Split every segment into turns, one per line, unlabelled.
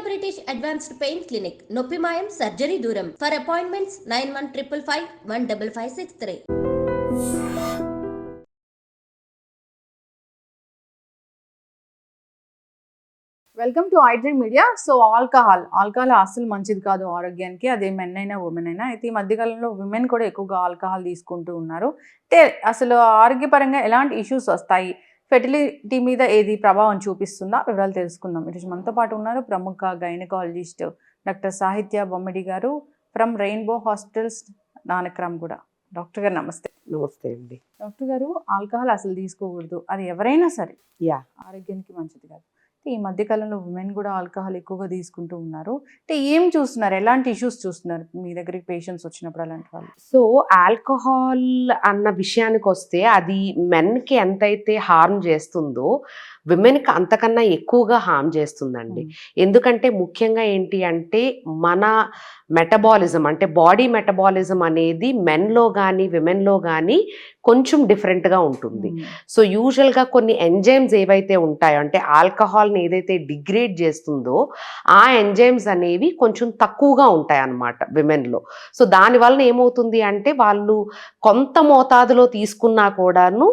British Advanced Pain Clinic, Noppimayam Surgery Duram. For appointments 9155515563.
Welcome to iDream media. So alcohol అస్సలు మంచిది కాదు ఆరోగ్యానికి, అదే మెన్ అయినా ఉమెన్ అయినా. అయితే ఈ మధ్యకాలంలో విమెన్ కూడా ఎక్కువగా ఆల్కహాల్ తీసుకుంటూ ఉన్నారు. అంటే అసలు ఆరోగ్యపరంగా ఎలాంటి ఇష్యూస్ వస్తాయి, ఫెర్టిలిటీ మీద ఏది ప్రభావం చూపిస్తుందా, వివరాలు తెలుసుకుందాం. ఈరోజు మనతో పాటు ఉన్నారు ప్రముఖ గైనకాలజిస్ట్ డాక్టర్ సాహిత్య బొమ్మిడి గారు from rainbow hospitals, Nanakramguda. Doctor గారు నమస్తే.
నమస్తే అండి.
డాక్టర్ గారు, ఆల్కహాల్ అసలు తీసుకోకూడదు, అది ఎవరైనా సరే ఆరోగ్యానికి మంచిది కాదు. ఈ మధ్యకాలంలో ఉమెన్ కూడా ఆల్కహాల్ ఎక్కువగా తీసుకుంటూ ఉన్నారు. అంటే ఏం చూస్తున్నారు, ఎలాంటి ఇష్యూస్ చూస్తున్నారు మీ దగ్గరికి పేషెంట్స్ వచ్చినప్పుడు అలాంటి వాళ్ళు?
సో ఆల్కహాల్ అన్న విషయానికి వస్తే అది మెన్కి ఎంతైతే హార్మ్ చేస్తుందో విమెన్కి అంతకన్నా ఎక్కువగా హార్మ్ చేస్తుందండి. ఎందుకంటే ముఖ్యంగా ఏంటి అంటే మన మెటబాలిజం అంటే బాడీ మెటబాలిజం అనేది మెన్లో కానీ విమెన్లో కానీ కొంచెం డిఫరెంట్గా ఉంటుంది. సో యూజువల్గా కొన్ని ఎంజైమ్స్ ఏవైతే ఉంటాయో అంటే ఆల్కహాల్ని ఏదైతే డిగ్రేడ్ చేస్తుందో ఆ ఎంజైమ్స్ అనేవి కొంచెం తక్కువగా ఉంటాయి అన్నమాట విమెన్లో. సో దానివల్ల ఏమవుతుంది అంటే వాళ్ళు కొంత మోతాదులో తీసుకున్నా కూడాను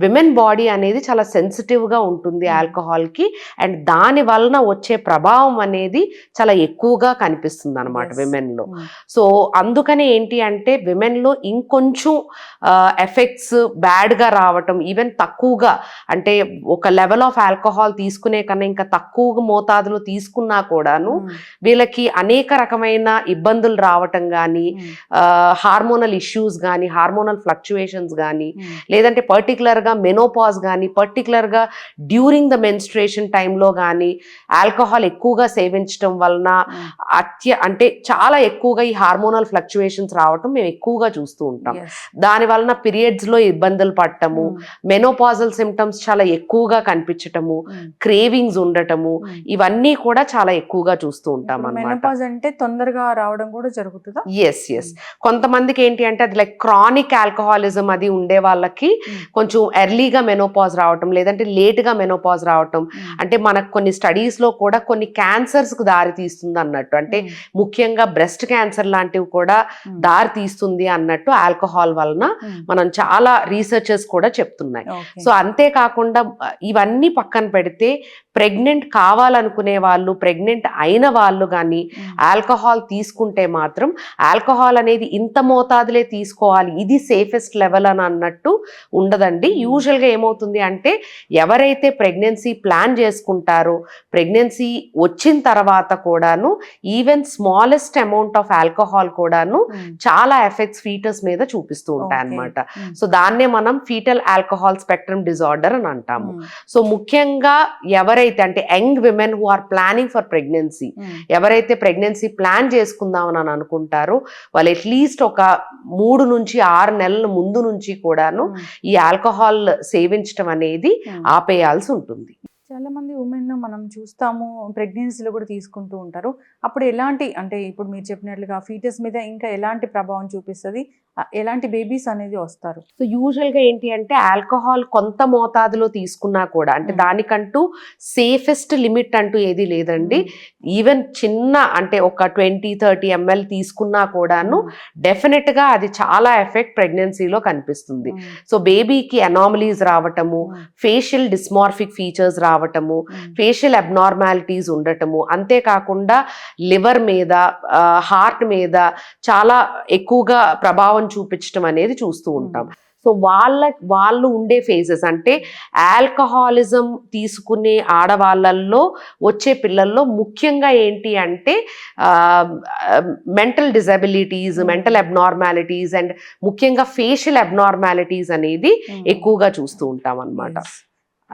విమెన్ బాడీ అనేది చాలా సెన్సిటివ్గా ఉంటుంది ఆల్కహాల్కి, అండ్ దాని వలన వచ్చే ప్రభావం అనేది చాలా ఎక్కువగా కనిపిస్తుంది అనమాట విమెన్లో. సో అందుకనే ఏంటి అంటే విమెన్లో ఇంకొంచెం ఎఫెక్ట్స్ బ్యాడ్గా రావటం, ఈవెన్ తక్కువగా అంటే ఒక లెవెల్ ఆఫ్ ఆల్కహాల్ తీసుకునే కన్నా ఇంకా తక్కువ మోతాదులో తీసుకున్నా కూడాను వీళ్ళకి అనేక రకమైన ఇబ్బందులు రావటం కానీ, హార్మోనల్ ఇష్యూస్ కానీ, హార్మోనల్ ఫ్లక్చుయేషన్స్ కానీ, లేదంటే పర్టికులర్గా మెనోపాజ్ కానీ, పర్టికులర్గా డ్యూరింగ్ ద మెన్స్ట్రుయేషన్ టైంలో కానీ ఆల్కహాల్ ఎక్కువగా సేవించడం వలన అంటే చాలా ఎక్కువగా ఈ హార్మోనల్ ఫ్లక్చుయేషన్స్ రావటం మేము ఎక్కువగా చూస్తూ ఉంటాం. దాని వలన పీరియడ్స్ లో ఇబ్బందులు పడటము, మెనోపాజల్ సిమ్టమ్స్ చాలా ఎక్కువగా కనిపించటము, క్రేవింగ్స్ ఉండటము, ఇవన్నీ కూడా చాలా ఎక్కువగా చూస్తూ ఉంటాం అన్నమాట.
అంటే తొందరగా రావడం కూడా జరుగుతుందా?
ఎస్. కొంతమందికి ఏంటి అంటే అది లైక్ క్రానిక్ ఆల్కహాలిజం అది ఉండే వాళ్ళకి కొంచెం ఎర్లీగా మెనోపాజ్ రావటం, లేదంటే లేట్ గా మెనోపాజ్ రావటం. అంటే మనకు కొన్ని స్టడీస్ లో కూడా కొన్ని క్యాన్సర్స్ కు దారి తీస్తుంది అన్నట్టు, అంటే ముఖ్యంగా బ్రెస్ట్ క్యాన్సర్ లాంటివి కూడా దారి తీస్తుంది అన్నట్టు ఆల్కహాల్ వలన మనం చాలా రీసెర్చెస్ కూడా చెప్తున్నాయి. సో అంతేకాకుండా ఇవన్నీ పక్కన పెడితే ప్రెగ్నెంట్ కావాలనుకునే వాళ్ళు, ప్రెగ్నెంట్ అయిన వాళ్ళు కానీ ఆల్కహాల్ తీసుకుంటే మాత్రం ఆల్కహాల్ అనేది ఇంత మోతాదులే తీసుకోవాలి, ఇది సేఫెస్ట్ లెవెల్ అని అన్నట్టు ఉండదండి. యూజువల్గా ఏమవుతుంది అంటే ఎవరైతే ప్రెగ్నెన్సీ ప్లాన్ చేసుకుంటారో ప్రెగ్నెన్సీ వచ్చిన తర్వాత కూడాను even smallest amount of alcohol కూడాను చాలా ఎఫెక్ట్స్ ఫీటస్ మీద చూపిస్తూ ఉంటాయి అన్నమాట. సో దాన్నే మనం ఫీటల్ ఆల్కహాల్ స్పెక్ట్రమ్ డిజార్డర్ అని అంటాము. సో ముఖ్యంగా ఎవరైతే అంటే young women who are planning for pregnancy, ఎవరైతే ప్రెగ్నెన్సీ ప్లాన్ చేసుకుందామని అనుకుంటారో వాళ్ళు అట్లీస్ట్ ఒక 3 నుంచి 6 నెలల ముందు నుంచి కూడాను ఈ ఆల్కహాల్ సేవించడం అనేది ఆపేయాల్సి ఉంటుంది.
చాలా మంది ఉమెన్ మనం చూస్తాము ప్రెగ్నెన్సీలో కూడా తీసుకుంటూ ఉంటారు. అప్పుడు ఎలాంటి అంటే ఇప్పుడు మీరు చెప్పినట్లుగా ఫీటస్ మీద ఇంకా ఎలాంటి ప్రభావం చూపిస్తుంది, ఎలాంటి బేబీస్ అనేది వస్తారు?
సో యూజువల్గా ఏంటి అంటే ఆల్కహాల్ కొంత మోతాదులో తీసుకున్నా కూడా అంటే దానికంటూ సేఫెస్ట్ లిమిట్ అంటూ ఏది లేదండి. ఈవెన్ చిన్న అంటే ఒక 20-30 ml తీసుకున్నా కూడాను డెఫినెట్గా అది చాలా ఎఫెక్ట్ ప్రెగ్నెన్సీలో కనిపిస్తుంది. సో బేబీకి అనామలీస్ రావటము, ఫేషియల్ డిస్మార్ఫిక్ ఫీచర్స్ రావటము, ఫేషియల్ అబ్నార్మాలిటీస్ ఉండటము, అంతేకాకుండా లివర్ మీద, హార్ట్ మీద చాలా ఎక్కువగా ప్రభావం చూపించడం అనేది చూస్తూ ఉంటాం. సో వాళ్ళు ఉండే ఫేజెస్ అంటే ఆల్కహాలిజం తీసుకునే ఆడవాళ్ళల్లో వచ్చే పిల్లల్లో ముఖ్యంగా ఏంటి అంటే mental disabilities, mental abnormalities and ముఖ్యంగా ఫేషియల్ అబ్నార్మాలిటీస్ అనేది ఎక్కువగా చూస్తూ ఉంటాం అన్నమాట.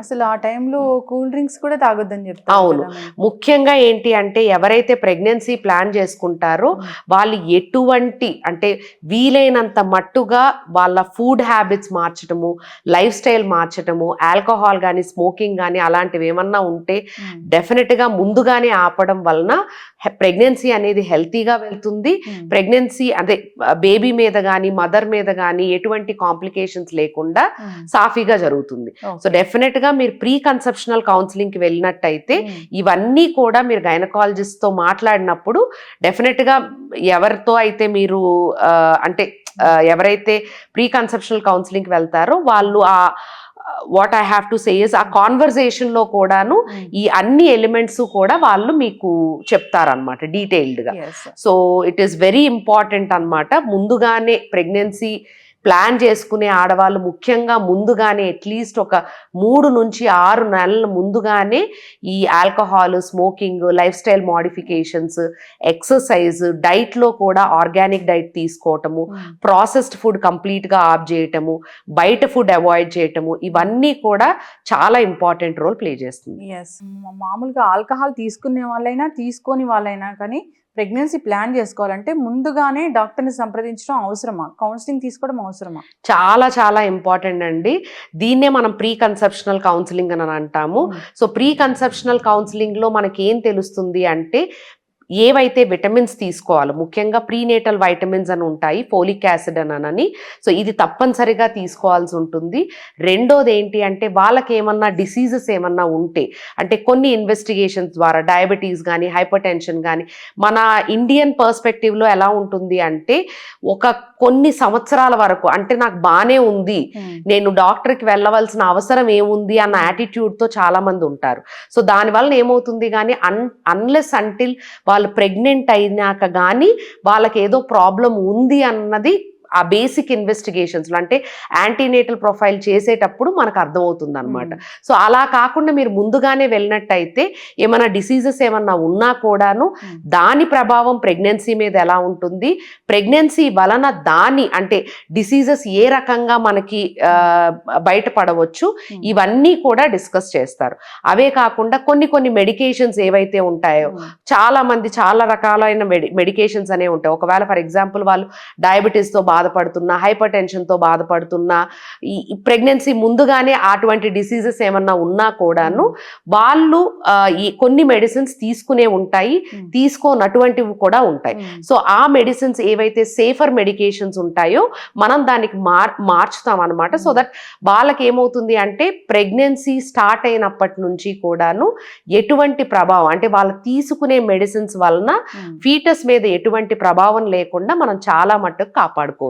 అసలు ఆ టైంలో కూల్ డ్రింక్స్ కూడా తాగొద్దని చెప్తారు.
అవును, ముఖ్యంగా ఏంటి అంటే ఎవరైతే ప్రెగ్నెన్సీ ప్లాన్ చేసుకుంటారో వాళ్ళు ఎటువంటి అంటే వీలైనంత మట్టుగా వాళ్ళ ఫుడ్ హ్యాబిట్స్ మార్చటము, లైఫ్ స్టైల్ మార్చటము, ఆల్కహాల్ కానీ స్మోకింగ్ కానీ అలాంటివి ఏమన్నా ఉంటే డెఫినెట్గా ముందుగానే ఆపడం వలన ప్రెగ్నెన్సీ అనేది హెల్తీగా వెళ్తుంది. ప్రెగ్నెన్సీ అంటే బేబీ మీద కానీ మదర్ మీద కానీ ఎటువంటి కాంప్లికేషన్స్ లేకుండా సాఫీగా జరుగుతుంది. సో డెఫినెట్ గా మీరు ప్రీ కన్సెప్షనల్ కౌన్సిలింగ్ కి వెళ్ళినట్టయితే ఇవన్నీ కూడా మీరు గైనకాలజిస్ట్ తో మాట్లాడినప్పుడు డెఫినెట్ గా ఎవరితో అయితే మీరు అంటే ఎవరైతే ప్రీ కన్సెప్షనల్ కౌన్సిలింగ్ కి వెళ్తారో వాళ్ళు what I have to say is ఆ కాన్వర్సేషన్ లో కూడాను ఈ అన్ని ఎలిమెంట్స్ కూడా వాళ్ళు మీకు చెప్తారనమాట డీటెయిల్డ్ గా. So it is very important అన్నమాట. ముందుగానే ప్రెగ్నెన్సీ ప్లాన్ చేసుకునే ఆడవాళ్ళు ముఖ్యంగా ముందుగానే అట్లీస్ట్ ఒక 3 నుంచి 6 నెలల ముందుగానే ఈ alcohol, smoking, life style modifications, exercise, డైట్లో కూడా ఆర్గానిక్ డైట్ తీసుకోవటము, ప్రాసెస్డ్ ఫుడ్ కంప్లీట్గా ఆఫ్ చేయటము, బయట ఫుడ్ అవాయిడ్ చేయటము, ఇవన్నీ కూడా చాలా ఇంపార్టెంట్ రోల్ ప్లే చేస్తుంది.
మామూలుగా ఆల్కహాల్ తీసుకునే వాళ్ళైనా తీసుకోని వాళ్ళైనా కానీ ప్రెగ్నెన్సీ ప్లాన్ చేసుకోవాలంటే ముందుగానే డాక్టర్ని సంప్రదించడం అవసరమా? కౌన్సిలింగ్ తీసుకోవడం అవసరమా?
చాలా చాలా ఇంపార్టెంట్ అండి. దీన్నే మనం ప్రీ కన్సెప్షనల్ కౌన్సిలింగ్ అని అంటాము. సో ప్రీ కన్సెప్షనల్ కౌన్సిలింగ్ లో మనకి ఏం తెలుస్తుంది అంటే ఏవైతే విటమిన్స్ తీసుకోవాలో, ముఖ్యంగా ప్రీనేటల్ వైటమిన్స్ అని ఉంటాయి, ఫోలిక్ యాసిడ్ అని. సో ఇది తప్పనిసరిగా తీసుకోవాల్సి ఉంటుంది. రెండోది ఏంటి అంటే వాళ్ళకి ఏమన్నా డిసీజెస్ ఏమన్నా ఉంటే, అంటే కొన్ని ఇన్వెస్టిగేషన్స్ ద్వారా డయాబెటీస్ కానీ హైపర్ టెన్షన్ కానీ, మన ఇండియన్ పర్స్పెక్టివ్లో ఎలా ఉంటుంది అంటే కొన్ని సంవత్సరాల వరకు అంటే నాకు బాగానే ఉంది, నేను డాక్టర్కి వెళ్ళవలసిన అవసరం ఏముంది అన్న యాటిట్యూడ్తో చాలా మంది ఉంటారు. సో దానివల్ల ఏమవుతుంది కానీ అన్లెస్ అంటిల్ వాళ్ళు ప్రెగ్నెంట్ అయినాక కానీ వాళ్ళకి ఏదో ప్రాబ్లం ఉంది అన్నది ఆ బేసిక్ ఇన్వెస్టిగేషన్స్లో అంటే యాంటీనేటల్ ప్రొఫైల్ చేసేటప్పుడు మనకు అర్థమవుతుంది అనమాట. సో అలా కాకుండా మీరు ముందుగానే వెళ్ళినట్టయితే ఏమైనా డిసీజెస్ ఏమన్నా ఉన్నా కూడాను దాని ప్రభావం ప్రెగ్నెన్సీ మీద ఎలా ఉంటుంది, ప్రెగ్నెన్సీ వలన దాని అంటే డిసీజెస్ ఏ రకంగా మనకి బయటపడవచ్చు, ఇవన్నీ కూడా డిస్కస్ చేస్తారు. అవే కాకుండా కొన్ని మెడికేషన్స్ ఏవైతే ఉంటాయో చాలా మంది చాలా రకాలైన మెడికేషన్స్ అనేవి ఉంటాయి. ఒకవేళ ఫర్ ఎగ్జాంపుల్ వాళ్ళు డయాబెటీస్తో బాధపడుతున్నా, హైపర్ టెన్షన్తో బాధపడుతున్నా, ఈ ప్రెగ్నెన్సీ ముందుగానే అటువంటి డిసీజెస్ ఏమన్నా ఉన్నా కూడాను వాళ్ళు ఈ కొన్ని మెడిసిన్స్ తీసుకునే ఉంటాయి, తీసుకోనటువంటివి కూడా ఉంటాయి. సో ఆ మెడిసిన్స్ ఏవైతే సేఫర్ మెడికేషన్స్ ఉంటాయో మనం దానికి మార్చుతాం అనమాట. సో దట్ వాళ్ళకి ఏమవుతుంది అంటే ప్రెగ్నెన్సీ స్టార్ట్ అయినప్పటి నుంచి కూడాను ఎటువంటి ప్రభావం అంటే వాళ్ళు తీసుకునే మెడిసిన్స్ వలన ఫీటస్ మీద ఎటువంటి ప్రభావం లేకుండా మనం చాలా మట్టుకు కాపాడుకోవచ్చు.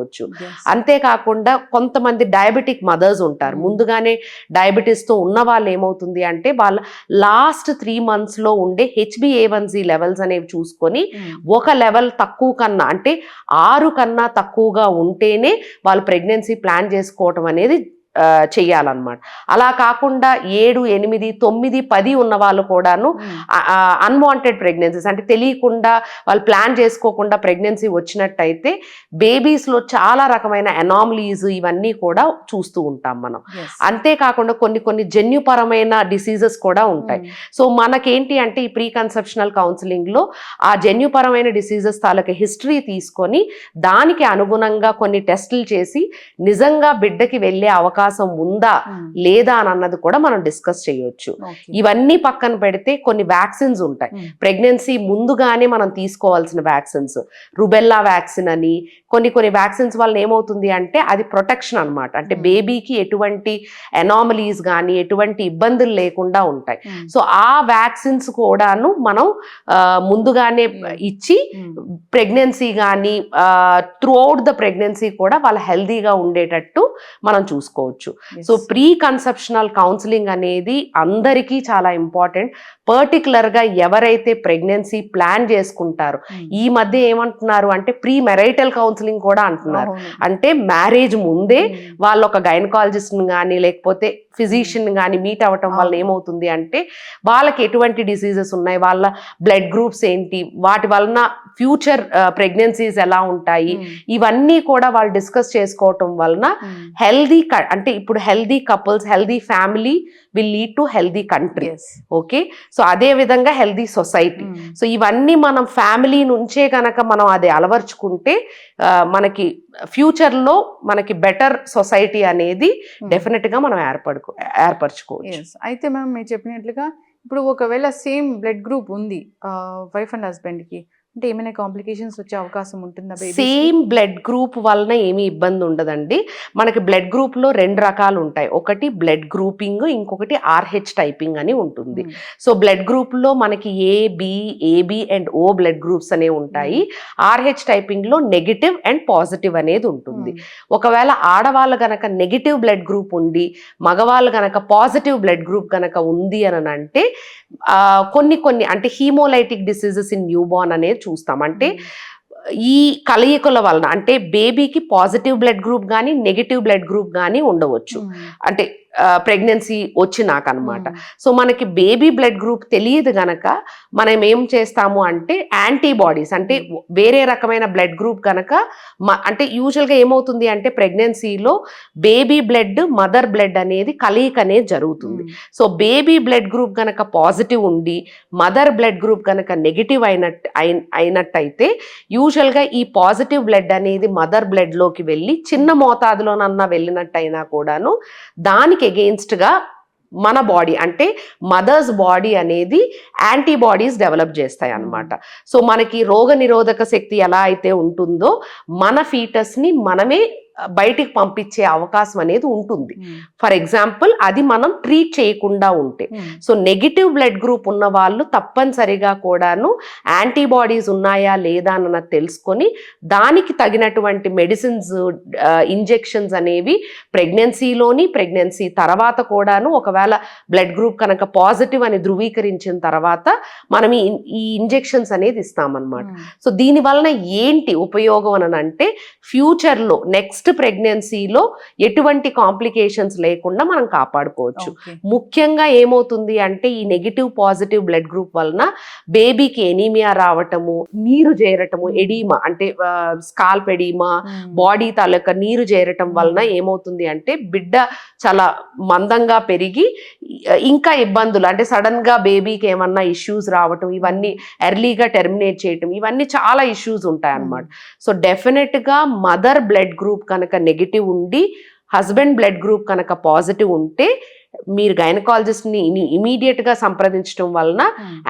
అంతేకాకుండా కొంతమంది డయాబెటిక్ మదర్స్ ఉంటారు, ముందుగానే డయాబెటీస్ తో ఉన్న వాళ్ళు ఏమవుతుంది అంటే వాళ్ళ లాస్ట్ 3 months లో ఉండే HbA1c లెవెల్స్ అనేవి చూసుకొని ఒక లెవెల్ తక్కువ కన్నా అంటే 6 కన్నా తక్కువగా ఉంటేనే వాళ్ళు ప్రెగ్నెన్సీ ప్లాన్ చేసుకోవటం అనేది చెయ్యాలన్నమాట. అలా కాకుండా 7, 8, 9, 10 ఉన్న వాళ్ళు కూడాను అన్వాంటెడ్ ప్రెగ్నెన్సీస్ అంటే తెలియకుండా వాళ్ళు ప్లాన్ చేసుకోకుండా ప్రెగ్నెన్సీ వచ్చినట్టయితే బేబీస్లో చాలా రకమైన అనామలీస్ ఇవన్నీ కూడా చూస్తూ ఉంటాం మనం. అంతేకాకుండా కొన్ని జన్యుపరమైన డిసీజెస్ కూడా ఉంటాయి. సో మనకేంటి అంటే ఈ ప్రీ కన్సెప్షనల్ కౌన్సిలింగ్లో ఆ జన్యుపరమైన డిసీజెస్ తాలూకా హిస్టరీ తీసుకొని దానికి అనుగుణంగా కొన్ని టెస్టులు చేసి నిజంగా బిడ్డకి వెళ్ళే అవకాశం ఉందా లేదా అని అన్నది కూడా మనం డిస్కస్ చేయొచ్చు. ఇవన్నీ పక్కన పెడితే కొన్ని వ్యాక్సిన్స్ ఉంటాయి ప్రెగ్నెన్సీ ముందుగానే మనం తీసుకోవాల్సిన వ్యాక్సిన్స్, రుబెల్లా వ్యాక్సిన్ అని కొన్ని వ్యాక్సిన్స్ వల్ల ఏమవుతుంది అంటే అది ప్రొటెక్షన్ అనమాట. అంటే బేబీకి ఎటువంటి అనామలీస్ కానీ ఎటువంటి ఇబ్బందులు లేకుండా ఉంటాయి. సో ఆ వ్యాక్సిన్స్ కూడాను మనం ముందుగానే ఇచ్చి ప్రెగ్నెన్సీ కానీ త్రూ అవుట్ ద ప్రెగ్నెన్సీ కూడా వాళ్ళు హెల్దీగా ఉండేటట్టు మనం చూసుకోవచ్చు. సో ప్రీ కన్సెప్షనల్ కౌన్సిలింగ్ అనేది అందరికీ చాలా ఇంపార్టెంట్. పర్టికులర్గా ఎవరైతే ప్రెగ్నెన్సీ ప్లాన్ చేసుకుంటారో, ఈ మధ్య ఏమంటున్నారు అంటే ప్రీ మెరైటల్ కౌన్సిలింగ్ కూడా అంటున్నారు. అంటే మ్యారేజ్ ముందే వాళ్ళు ఒక గైనకాలజిస్ట్ని కానీ లేకపోతే ఫిజిషియన్ కానీ మీట్ అవ్వటం వల్ల ఏమవుతుంది అంటే వాళ్ళకి ఎటువంటి డిసీజెస్ ఉన్నాయి, వాళ్ళ బ్లడ్ గ్రూప్స్ ఏంటి, వాటి వలన ఫ్యూచర్ ప్రెగ్నెన్సీస్ ఎలా ఉంటాయి, ఇవన్నీ కూడా వాళ్ళు డిస్కస్ చేసుకోవటం వలన హెల్దీ అంటే ఇప్పుడు healthy couples, healthy family will lead to healthy country. Okay, so అదే విధంగా హెల్దీ సొసైటీ. సో ఇవన్నీ మనం ఫ్యామిలీ నుంచే కనుక మనం అది అలవర్చుకుంటే మనకి ఫ్యూచర్లో మనకి బెటర్ సొసైటీ అనేది డెఫినెట్గా మనం ఏర్పరచుకోవచ్చు.
అయితే మనం మీరు చెప్పినట్లుగా ఇప్పుడు ఒకవేళ సేమ్ బ్లడ్ గ్రూప్ ఉంది వైఫ్ అండ్ హస్బెండ్కి, అంటే ఏమైనా కాంప్లికేషన్స్ వచ్చే అవకాశం ఉంటుందా babies కి?
సేమ్ బ్లడ్ గ్రూప్ వలన ఏమీ ఇబ్బంది ఉండదండి. మనకి బ్లడ్ గ్రూప్లో 2 రకాలు ఉంటాయి. ఒకటి బ్లడ్ గ్రూపింగ్, ఇంకొకటి ఆర్హెచ్ టైపింగ్ అని ఉంటుంది. సో బ్లడ్ గ్రూప్లో మనకి A B and O blood groups అనేవి ఉంటాయి. ఆర్హెచ్ టైపింగ్లో నెగిటివ్ అండ్ పాజిటివ్ అనేది ఉంటుంది. ఒకవేళ ఆడవాళ్ళు గనక నెగిటివ్ బ్లడ్ గ్రూప్ ఉండి మగవాళ్ళు గనక పాజిటివ్ బ్లడ్ గ్రూప్ గనక ఉంది అని అంటే కొన్ని అంటే haemolytic diseases in new born అనేది చూస్తాం. అంటే ఈ కలయికల వలన అంటే బేబీకి పాజిటివ్ బ్లడ్ గ్రూప్ కానీ నెగిటివ్ బ్లడ్ గ్రూప్ కానీ ఉండవచ్చు. అంటే ప్రెగ్నెన్సీ వచ్చినాక అనమాట. సో మనకి బేబీ బ్లడ్ గ్రూప్ తెలియదు గనక మనం ఏం చేస్తాము అంటే యాంటీబాడీస్ అంటే వేరే రకమైన బ్లడ్ గ్రూప్ గనక అంటే యూజువల్గా ఏమవుతుంది అంటే ప్రెగ్నెన్సీలో బేబీ బ్లడ్ మదర్ బ్లడ్ అనేది కలయిక అనేది జరుగుతుంది. సో బేబీ బ్లడ్ గ్రూప్ గనక పాజిటివ్ ఉండి మదర్ బ్లడ్ గ్రూప్ గనక నెగిటివ్ అయినట్టయితే యూజువల్గా ఈ పాజిటివ్ బ్లడ్ అనేది మదర్ బ్లడ్లోకి వెళ్ళి చిన్న మోతాదులోనన్నా వెళ్ళినట్టయినా కూడాను దానికి అగెయిన్స్ట్గా మన బాడీ అంటే మదర్స్ బాడీ అనేది యాంటీబాడీస్ డెవలప్ చేస్తాయి అన్నమాట. సో మనకి రోగ నిరోధక శక్తి ఎలా అయితే ఉంటుందో మన ఫీటస్ని మనమే బయటికి పంపించే అవకాశం అనేది ఉంటుంది. ఫర్ ఎగ్జాంపుల్ అది మనం ట్రీట్ చేయకుండా ఉంటే. సో నెగిటివ్ బ్లడ్ గ్రూప్ ఉన్న వాళ్ళు తప్పనిసరిగా కూడాను యాంటీబాడీస్ ఉన్నాయా లేదా అన్నది తెలుసుకొని దానికి తగినటువంటి మెడిసిన్స్ ఇంజెక్షన్స్ అనేవి ప్రెగ్నెన్సీలోని ప్రెగ్నెన్సీ తర్వాత కూడాను ఒకవేళ బ్లడ్ గ్రూప్ కనుక పాజిటివ్ అని ధృవీకరించిన తర్వాత మనం ఈ ఇంజెక్షన్స్ అనేది ఇస్తామన్నమాట. సో దీని వలన ఏంటి ఉపయోగం అని అంటే ఫ్యూచర్లో నెక్స్ట్ ప్రెగ్నెన్సీలో ఎటువంటి కాంప్లికేషన్స్ లేకుండా మనం కాపాడుకోవచ్చు. ముఖ్యంగా ఏమవుతుంది అంటే ఈ నెగిటివ్ పాజిటివ్ బ్లడ్ గ్రూప్ వలన బేబీకి ఎనీమియా రావటము, నీరు చేరటము, ఎడీమా అంటే స్కాల్ప్ ఎడీమా, బాడీ తాలూకా నీరు చేరటం వలన ఏమవుతుంది అంటే బిడ్డ చాలా మందంగా పెరిగి ఇంకా ఇబ్బందులు అంటే సడన్ గా బేబీకి ఏమన్నా ఇష్యూస్ రావటం, ఇవన్నీ ఎర్లీగా టెర్మినేట్ చేయటం, ఇవన్నీ చాలా ఇష్యూస్ ఉంటాయి అన్నమాట. సో డెఫినెట్ గా మదర్ బ్లడ్ గ్రూప్ కనుక నెగిటివ్ ఉండి హస్బెండ్ బ్లడ్ గ్రూప్ కనుక పాజిటివ్ ఉంటే మీరు గైనకాలజిస్ట్ని ఇమీడియట్గా సంప్రదించడం వలన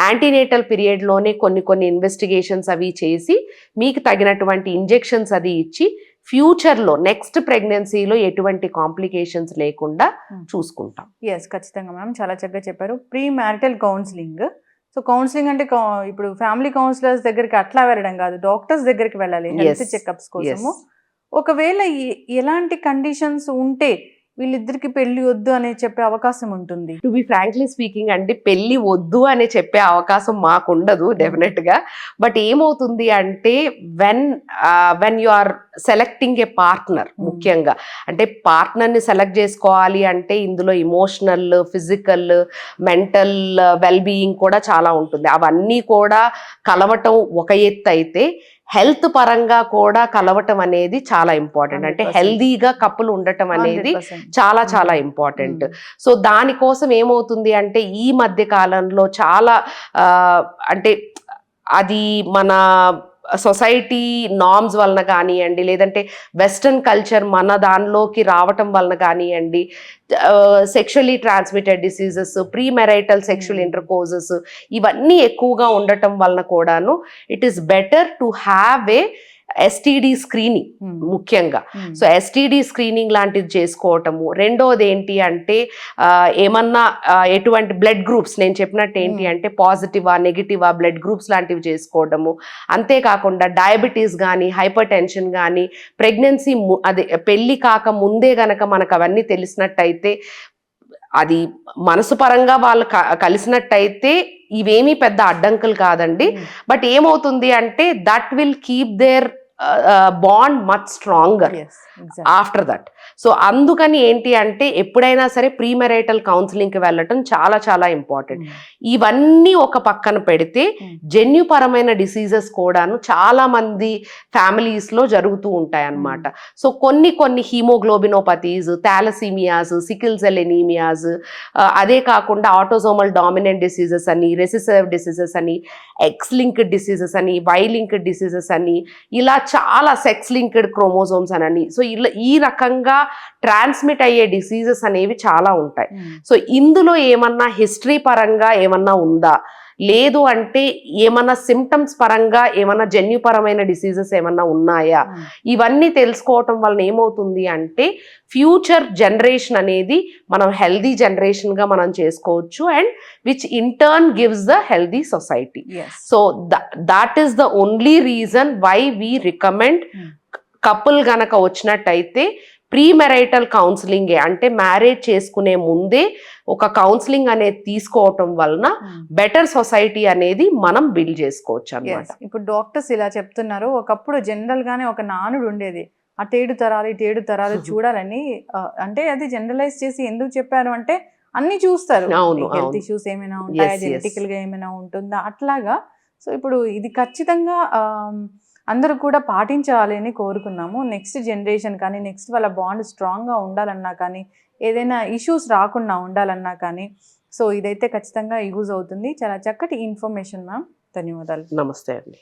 యాంటీనేటల్ పీరియడ్లోనే కొన్ని ఇన్వెస్టిగేషన్స్ అవి చేసి మీకు తగినటువంటి ఇంజెక్షన్స్ అది ఇచ్చి ఫ్యూచర్లో నెక్స్ట్ ప్రెగ్నెన్సీలో ఎటువంటి కాంప్లికేషన్స్ లేకుండా చూసుకుంటాం.
ఎస్, ఖచ్చితంగా మ్యామ్, చాలా చక్కగా చెప్పారు. Pre marital counselling. So counselling అంటే ఇప్పుడు ఫ్యామిలీ కౌన్సిలర్స్ దగ్గరికి అట్లా వెళ్ళడం కాదు, డాక్టర్స్ దగ్గరికి వెళ్ళాలి హెల్త్ చెకప్స్ కోసము. ఒకవేళ ఎలాంటి కండిషన్స్ ఉంటే వీళ్ళిద్దరికి పెళ్లి వద్దు అని చెప్పే అవకాశం ఉంటుంది?
టు బి ఫ్రాంక్లీ స్పీకింగ్ అంటే పెళ్లి వద్దు అని చెప్పే అవకాశం మాకు ఉండదు డెఫినెట్ గా. బట్ ఏమవుతుంది అంటే when you are selecting a partner, ముఖ్యంగా అంటే పార్ట్నర్ని సెలెక్ట్ చేసుకోవాలి అంటే ఇందులో emotional, physical, mental well being కూడా చాలా ఉంటుంది. అవన్నీ కూడా కలవటం ఒక ఎత్తు అయితే హెల్త్ పరంగా కూడా కలవటం అనేది చాలా ఇంపార్టెంట్. అంటే హెల్దీగా కపుల్ ఉండటం అనేది చాలా చాలా ఇంపార్టెంట్. సో దానికోసం ఏమవుతుంది అంటే ఈ మధ్య కాలంలో చాలా అంటే అది మన సొసైటీ నార్మ్స్ వలన కానివ్వండి, లేదంటే వెస్ట్రన్ కల్చర్ మన దానిలోకి రావటం వలన కానివ్వండి, sexually transmitted diseases, pre marital sexual intercourses ఇవన్నీ ఎక్కువగా ఉండటం వలన కూడాను it is better to have a STD screening ముఖ్యంగా. సో ఎస్టీడీ స్క్రీనింగ్ లాంటిది చేసుకోవటము. రెండోది ఏంటి అంటే ఏమన్నా ఎటువంటి బ్లడ్ గ్రూప్స్ నేను చెప్పినట్టు ఏంటి అంటే పాజిటివా నెగిటివా బ్లడ్ గ్రూప్స్ లాంటివి చేసుకోవటము. అంతేకాకుండా డయాబెటీస్ కానీ హైపర్ టెన్షన్ కానీ ప్రెగ్నెన్సీ అదే పెళ్ళి కాక ముందే గనక మనకు అవన్నీ తెలిసినట్టయితే అది మనసు పరంగా వాళ్ళు కలిసినట్టయితే ఇవేమీ పెద్ద అడ్డంకులు కాదండి. బట్ ఏమవుతుంది అంటే that will keep there bond much stronger after that. So అందుకని ఏంటి అంటే ఎప్పుడైనా సరే ప్రీమెరైటల్ కౌన్సిలింగ్కి వెళ్ళటం చాలా చాలా ఇంపార్టెంట్. ఇవన్నీ ఒక పక్కన పెడితే జన్యుపరమైన డిసీజెస్ కూడాను చాలా మంది ఫ్యామిలీస్లో జరుగుతూ ఉంటాయి అన్నమాట. సో కొన్ని హీమోగ్లోబినోపతీస్, థాలసీమియాస్, సికిల్ సెల్ ఎనీమియాస్, అదే కాకుండా ఆటోజోమల్ డామినెంట్ డిసీజెస్ అని, రెసిసివ్ డిసీజెస్ అని, ఎక్స్ లింక్డ్ డిసీజెస్ అని, వై లింక్డ్ డిసీజెస్ అని, ఇలా చాలా సెక్స్ లింక్డ్ క్రోమోజోమ్స్ అని. సో ఇలా ఈ రకంగా ట్రాన్స్మిట్ అయ్యే డిసీజెస్ అనేవి చాలా ఉంటాయి. సో ఇందులో ఏమన్నా హిస్టరీ పరంగా ఏమన్నా ఉందా, లేదు అంటే ఏమన్నా సిమ్టమ్స్ పరంగా ఏమన్నా జన్యుపరమైన డిసీజెస్ ఏమన్నా ఉన్నాయా, ఇవన్నీ తెలుసుకోవటం వలన ఏమవుతుంది అంటే ఫ్యూచర్ జనరేషన్ అనేది మనం హెల్దీ జనరేషన్గా మనం చేసుకోవచ్చు, and which in turn gives the healthy society. So that is the only reason why we recommend couple గనక వచ్చినట్టయితే ప్రీ మెరైటల్ కౌన్సిలింగే, అంటే మ్యారేజ్ చేసుకునే ముందే ఒక కౌన్సిలింగ్ అనేది తీసుకోవటం వలన బెటర్ సొసైటీ అనేది మనం బిల్డ్ చేసుకోవచ్చు అన్నమాట.
ఇప్పుడు డాక్టర్స్ ఇలా చెప్తున్నారు, ఒకప్పుడు జనరల్ గానే ఒక నానుడు ఉండేది, అటేడు తరాలు ఇటేడు తరాలు చూడాలని. అంటే అది జనరలైజ్ చేసి ఎందుకు చెప్పారు అంటే అన్ని చూస్తారు, హెల్త్ ఇష్యూస్ ఏమైనా ఉంటాయా, జెనెటికల్ గా ఏమైనా ఉంటుందా అట్లాగా. సో ఇప్పుడు ఇది ఖచ్చితంగా అందరూ కూడా పాటించాలి అని కోరుకున్నాము. నెక్స్ట్ జనరేషన్ కానీ, నెక్స్ట్ వాళ్ళ బాండ్ స్ట్రాంగ్గా ఉండాలన్నా కానీ, ఏదైనా ఇష్యూస్ రాకుండా ఉండాలన్నా కానీ, సో ఇదైతే ఖచ్చితంగా యూజ్ అవుతుంది. చాలా చక్కటి ఇన్ఫర్మేషన్ మ్యామ్, ధన్యవాదాలు.
నమస్తే అండి.